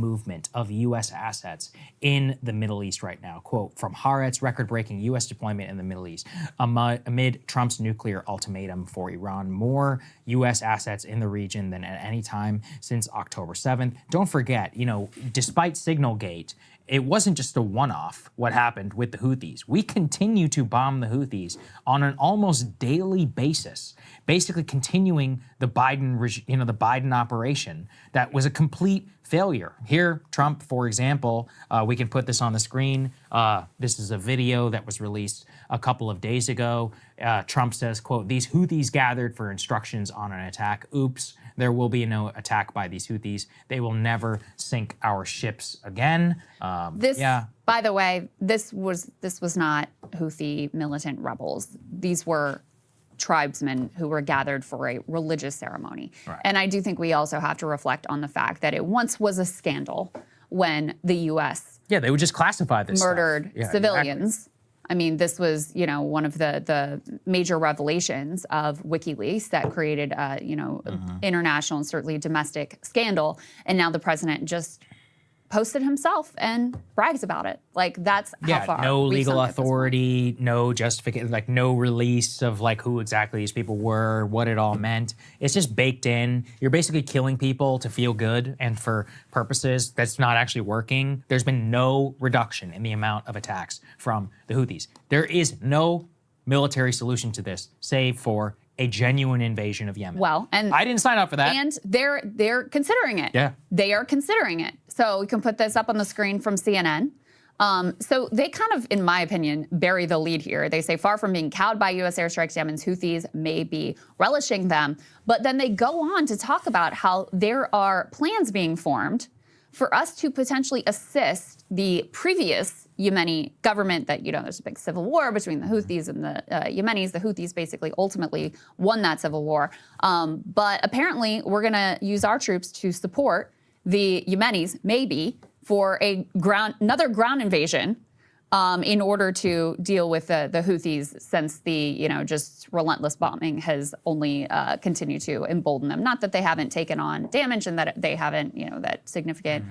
movement of U.S. assets in the Middle East right now. Quote, from Haaretz, record-breaking U.S. deployment in the Middle East amid Trump's nuclear ultimatum for Iran. More U.S. assets in the region than at any time since October 7th. Don't forget, you know, despite Signalgate, it wasn't just a one-off what happened with the Houthis. We continue to bomb the Houthis on an almost daily basis, basically continuing the Biden operation that was a complete failure. Here, Trump, for example, we can put this on the screen. This is a video that was released a couple of days ago. Trump says, quote, these Houthis gathered for instructions on an attack. Oops, there will be no attack by these Houthis. They will never sink our ships again. By the way, this was not Houthi militant rebels. These were tribesmen who were gathered for a religious ceremony. Right. And I do think we also have to reflect on the fact that it once was a scandal when the U.S. they would just classify this murdered civilians. Exactly. I mean, this was, you know, one of the major revelations of WikiLeaks that created, international and certainly domestic scandal. And now the president just posted himself and brags about it. Like, that's how far. No legal authority, no justification, like no release of like who exactly these people were, what it all meant. It's just baked in. You're basically killing people to feel good and for purposes that's not actually working. There's been no reduction in the amount of attacks from the Houthis. There is no military solution to this, save for a genuine invasion of Yemen. Well, and I didn't sign up for that. And they're considering it. Yeah. They are considering it. So we can put this up on the screen from CNN. So they kind of, in my opinion, bury the lead here. They say, far from being cowed by U.S. airstrikes, Yemen's Houthis may be relishing them. But then they go on to talk about how there are plans being formed for us to potentially assist the previous Yemeni government that, you know, there's a big civil war between the Houthis and the Yemenis. The Houthis basically ultimately won that civil war. But apparently we're going to use our troops to support the Yemenis, maybe, for another ground invasion in order to deal with the Houthis, since the, you know, just relentless bombing has only continued to embolden them. Not that they haven't taken on damage and that they haven't, you know, that significant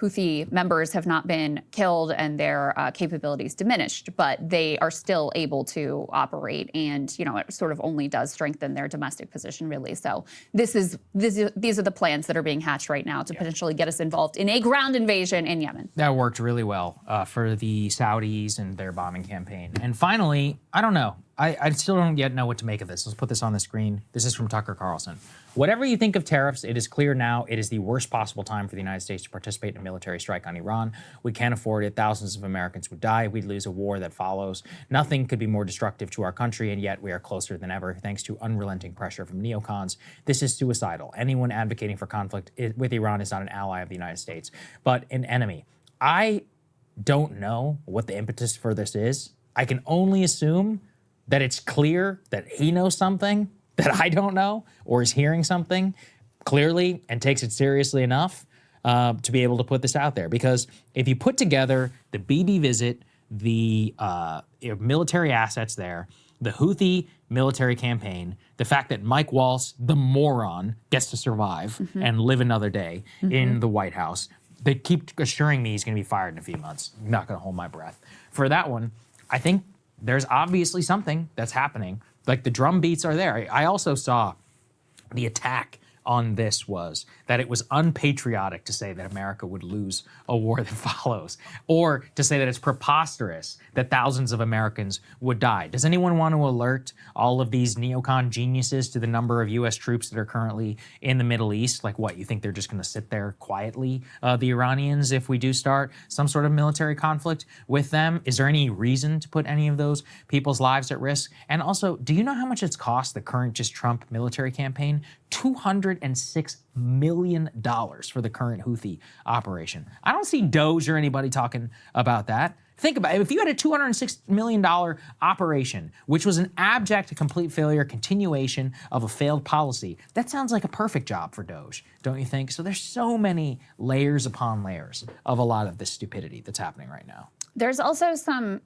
Houthi members have not been killed and their capabilities diminished, but they are still able to operate, and, you know, it sort of only does strengthen their domestic position, really. So these are the plans that are being hatched right now to potentially get us involved in a ground invasion in Yemen. That worked really well for the Saudis and their bombing campaign. And finally, I don't know. I still don't yet know what to make of this. Let's put this on the screen. This is from Tucker Carlson. Whatever you think of tariffs, it is clear now it is the worst possible time for the United States to participate in a military strike on Iran. We can't afford it. Thousands of Americans would die. We'd lose a war that follows. Nothing could be more destructive to our country, and yet we are closer than ever thanks to unrelenting pressure from neocons. This is suicidal. Anyone advocating for conflict with Iran is not an ally of the United States, but an enemy. I don't know what the impetus for this is. I can only assume that it's clear that he knows something that I don't know, or is hearing something clearly and takes it seriously enough to be able to put this out there. Because if you put together the Bibi visit, the military assets there, the Houthi military campaign, the fact that Mike Waltz, the moron, gets to survive and live another day in the White House, they keep assuring me he's going to be fired in a few months. I'm not going to hold my breath. For that one, I think there's obviously something that's happening. Like, the drum beats are there. I also saw the attack on this was that it was unpatriotic to say that America would lose a war that follows, or to say that it's preposterous that thousands of Americans would die. Does anyone want to alert all of these neocon geniuses to the number of U.S. troops that are currently in the Middle East? Like, what, you think they're just going to sit there quietly, the Iranians, if we do start some sort of military conflict with them? Is there any reason to put any of those people's lives at risk? And also, do you know how much it's cost the current just Trump military campaign? $206 million for the current Houthi operation. I don't see Doge or anybody talking about that. Think about it. If you had a $206 million operation, which was an abject, complete failure, continuation of a failed policy, that sounds like a perfect job for Doge, don't you think? So there's so many layers upon layers of a lot of this stupidity that's happening right now. There's also some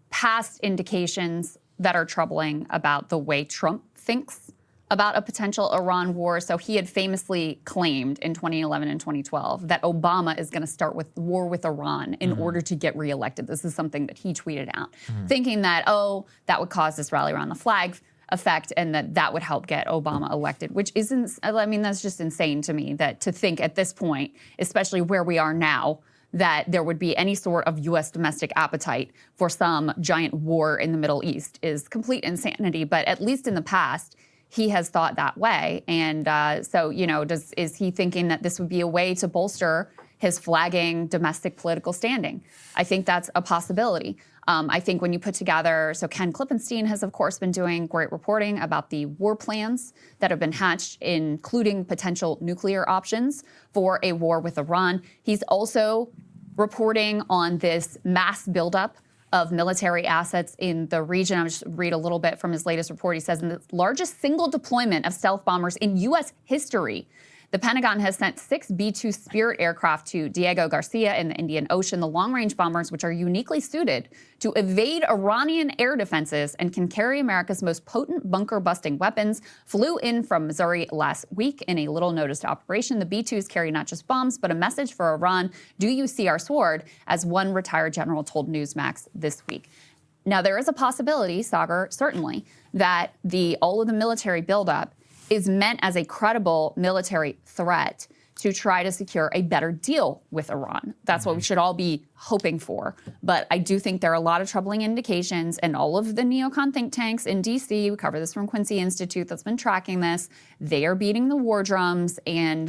past indications that are troubling about the way Trump thinks about a potential Iran war. So he had famously claimed in 2011 and 2012 that Obama is going to start with war with Iran in order to get reelected. This is something that he tweeted out, thinking that, oh, that would cause this rally around the flag effect and that would help get Obama elected, which isn't, I mean, that's just insane to me, that to think at this point, especially where we are now, that there would be any sort of U.S. domestic appetite for some giant war in the Middle East is complete insanity. But at least in the past, he has thought that way. And so, you know, is he thinking that this would be a way to bolster his flagging domestic political standing? I think that's a possibility. I think when you put together, so Ken Klippenstein has, of course, been doing great reporting about the war plans that have been hatched, including potential nuclear options for a war with Iran. He's also reporting on this mass buildup of military assets in the region. I'll just read a little bit from his latest report. He says, in the largest single deployment of stealth bombers in U.S. history, the Pentagon has sent 6 B-2 Spirit aircraft to Diego Garcia in the Indian Ocean, the long-range bombers, which are uniquely suited to evade Iranian air defenses and can carry America's most potent bunker-busting weapons, flew in from Missouri last week in a little-noticed operation. The B-2s carry not just bombs, but a message for Iran: do you see our sword? As one retired general told Newsmax this week. Now, there is a possibility, Sagar, certainly, that all of the military buildup is meant as a credible military threat to try to secure a better deal with Iran. That's what we should all be hoping for. But I do think there are a lot of troubling indications, and all of the neocon think tanks in D.C., we cover this from Quincy Institute that's been tracking this, they are beating the war drums. And,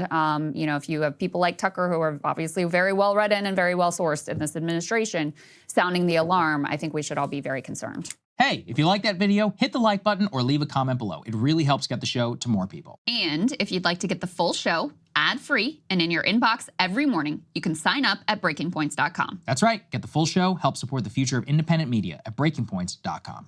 you know, if you have people like Tucker, who are obviously very well read in and very well sourced in this administration, sounding the alarm, I think we should all be very concerned. Hey, if you like that video, hit the like button or leave a comment below. It really helps get the show to more people. And if you'd like to get the full show ad-free and in your inbox every morning, you can sign up at breakingpoints.com. That's right. Get the full show, help support the future of independent media at breakingpoints.com.